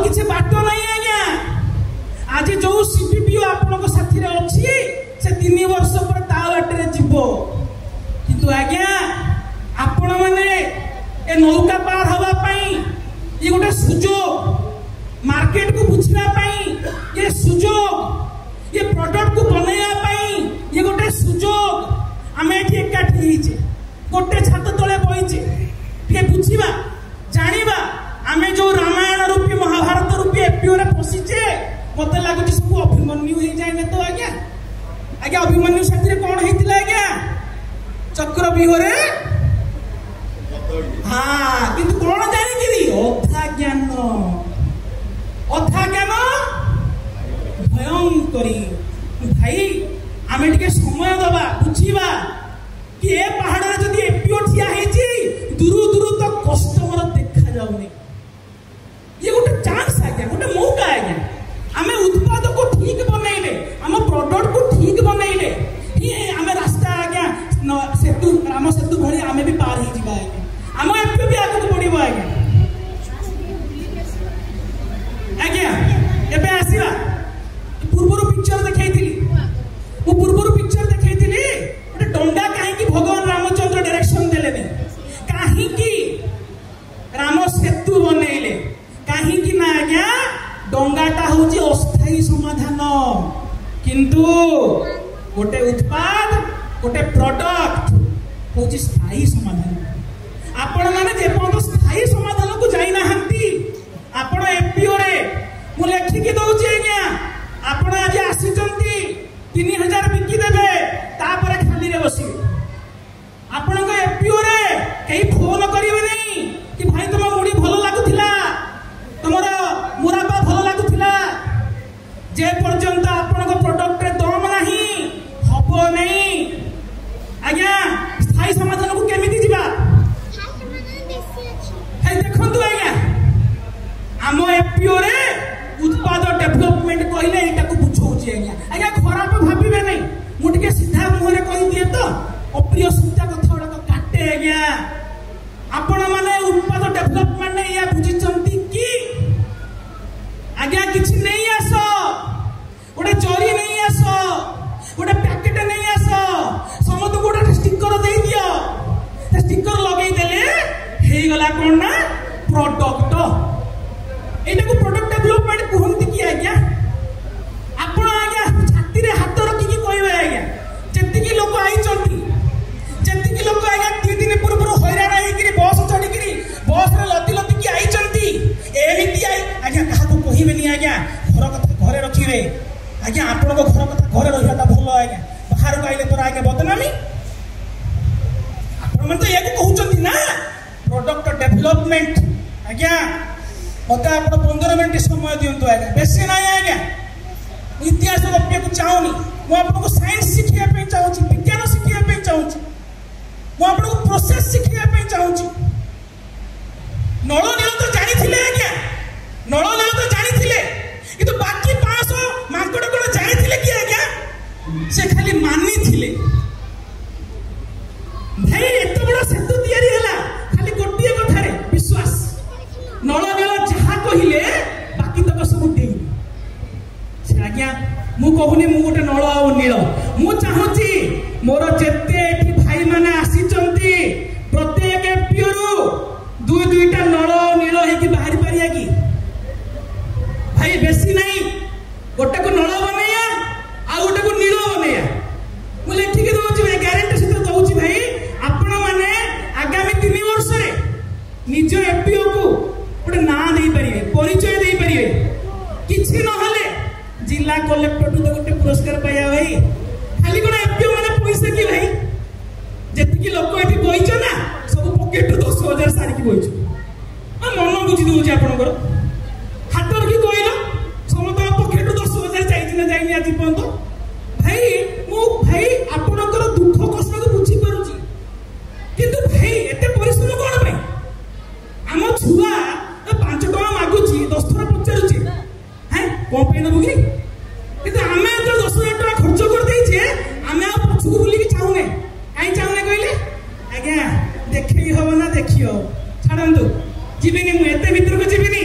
किसी बाट नहीं आज्ञा आज जो सीपीपीओ आपन साथी अच्छी से 3 वर्ष पर ता बाटे जीव किंतु आज्ञा आपण मैंने ए नौका पार हवापाई ये गोटे सुजोग मार्केट को बुझा ये सुजोग ये प्रोडक्ट को बनवाई ये गोटे सुजोग आम ये एकाठी गोटे छात तले बहीचे टे बुझा जाना आम जो रामायण रूपी महाभारत रूपी एपीओ पशिचे मत लगुच सब अभिमन्यु हो जाए तो आज्ञा आज्ञा अभिमन्यु साथी कौन होता आज्ञा चक्रव्यूह हाँ किंतु कौन जानिकी अथा ज्ञान भयंकरी भाई आम टे समय दबा बुझा कि ए पहाड़ जदि एपीओ ठिया दूर दूर तो कस्टमर देखा जाऊनी ये गोटे चांस आज्ञा गोटे मौका आज्ञा आम उत्पाद को ठीक बनइले आम प्रोडक्ट को ठीक बनइले आम रास्ता आज्ञा सेतु राम सेतु भली आम भी पार हो जावा आज्ञा आम एपीओ भी आगे बढ़ आज्ञा आज्ञा एबे आसीबा पूर्वर पिक्चर देखैथिली मु पूर्वर पिक्चर देखैथिली गोटे डंडा काहे भगवान रामचंद्र डायरेक्शन देले काहे राम सेतु बनइले काहे ना आज्ञा डंगाटा होची अस्थायी समाधान किंतु गोटे उत्पाद गोटे प्रोडक्ट होची स्थायी समाधान आपण माने जे पर्यंत स्थायी समाधान को जाई नाहंती आपण एपीओ रे मु लेखिकी दउची आज्ञा आपण आज आसीचंती 3000 बिकी देबे तापर खाली रे बसिबे आपण को एपीओ रे कई फोन करिवे नहीं कि भाई तुम मुड़ी भलो लागुथिला तुमरा मुराबा भलो लागुथिला जे पर्यंत आपण को प्रोडक्ट रे दम नाही हबो नहीं आज्ञा स्थायी समाधान को केमिति जिबा देखु आज्ञा आम एपीओ रे उत्पाद डेभलपमेंट कहले एटा को बुझौची आज्ञा आज्ञा खराब भाबिबे नहीं मुटिके सीधा मुहरे कहि दिए तो अप्रिय सुत्ता कथा गुडा काटे आज्ञा आपण माने उत्पाद डेभलपमेंट ने या बुझिचंती कि आज्ञा किछि नहीं आसो गोटे चोरी नहीं आसो गोटे पैकेट नहीं आसो समस्त गोटे स्टिकर दे दियो स्टिकर लगै देले हे गला कोन ना प्रोडक्ट एटा को प्रोडक्ट डेवलपमेंट कहंती कि आज्ञा आपण आज्ञा छाती रे हाथ रखी कि कहबे आज्ञा जति कि लोक आई चंती जति कि लोक आज्ञा 3 दिन पूर्व हैरान आई कि बस चढ़ी कि बस रे लती लती कि आई चंती एमिति आई आज्ञा कहा को कहबे नि आज्ञा घर कथा घरे रखिबे आज्ञा आपण को घर कथा घरे रहियाटा भलो आज्ञा बाहर को आइले तोरा आज्ञा बदनामी आपण मन तो एक कहउचंती ना प्रोडक्ट डेवलपमेंट आज्ञा मत आप 15 मिनट समय दिंतु आज्ञा बेसी ना आज्ञा इतिहास गप्पे को चाहूनी मु आपको साइंस शिखिया चाहूँ विज्ञान शिखिया चाहूँ मु आपको प्रोसेस शिखिया चाहूँ नल नील तो जानी आज्ञा नल नील तो जानी कि बाकी 500 मांकड़ कौन जानी कि आज्ञा से खाली मानी थे भाई एत बड़ा सेतु तैयारी है खाली गोटे कथार विश्वास नल नील जहाँ कहले बाकी तक सब डेई आज्ञा मु कहूनी मु गोटे नल आ नील मु चाहूची मोर जेते एठी भाई माने आसीचंती प्रत्येक एपीओ दुई दुईटा नल नील हेकी बाहरी पारिया कि भाई बेसी नहीं गोटे को नल बनैया आ गोटे को नील बनैया मु लेखिक दउची ग्यारंटी सहित दउची भाई आपण माने आगामी 3 वर्ष रे निज एपीओ को गोटे ना दे परिवे परिचय दे परिवे किछि न हले जिला कलेक्टर तो गोटे पुरस्कार पाया भाई खाली कोन एपीओ माने पैसा कि भाई जेति कि लोक एठी बइछ ना सब पॉकेट 10,000 सारी कि बइछ मन बुझी दउची आपनकर हातर कि कहलो समत पॉकेट 10,000 जाई ना जाई आज पर्यंत भाई मु भाई आपनकर दुख कष्ट को बुझी पारुची किंतु भाई एते परिश्रम कोन भाई हम छुआ 5 टका मागुची 10 थरा पचारुची हैं कोन पे न बुगी किंतु हमें तो 10,000 टका खर्च कर देई छे हमें आ पछु बुली कि चाहुने काई चाहुने कहले आज्ञा देखै हबो ना देखियो छाडंतु जीविनी मु एते भीतर को जीविनी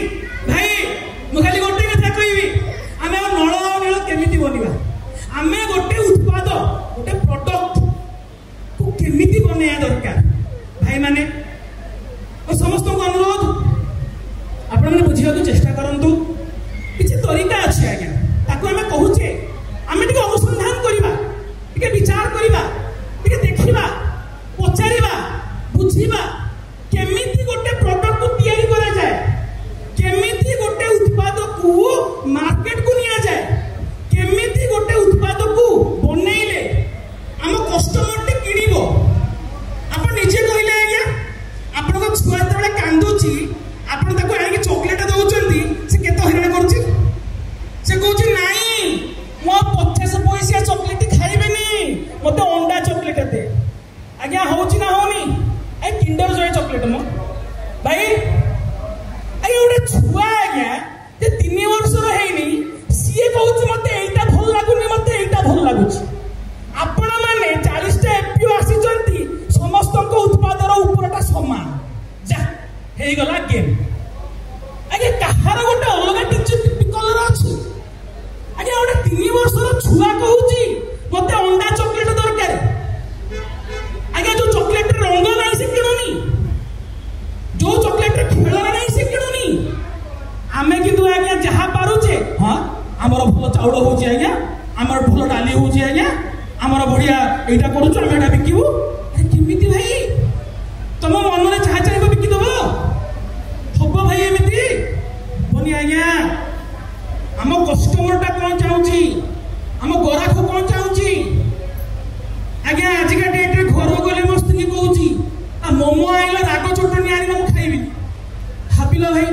आज्ञा जहाँ पारुचे हाँ आमर भल चाउल होची आज्ञा आमर भल डाली होची आज्ञा आमर बढ़िया एटा करूछु आम एटा बिकिबु अरे केमिति भाई तुम मन में जहाँ चाहिए बिकी दब हम भाई एमती बनी आज्ञा आम कस्टमर टा कौन चाहूँगी आम ग्राहक कौन चाहूँगी आज्ञा आजिका डेट रे घर गले मस्त की कहूँ मोमो आइल राग चटनी आनी खाइबी भाविल भाई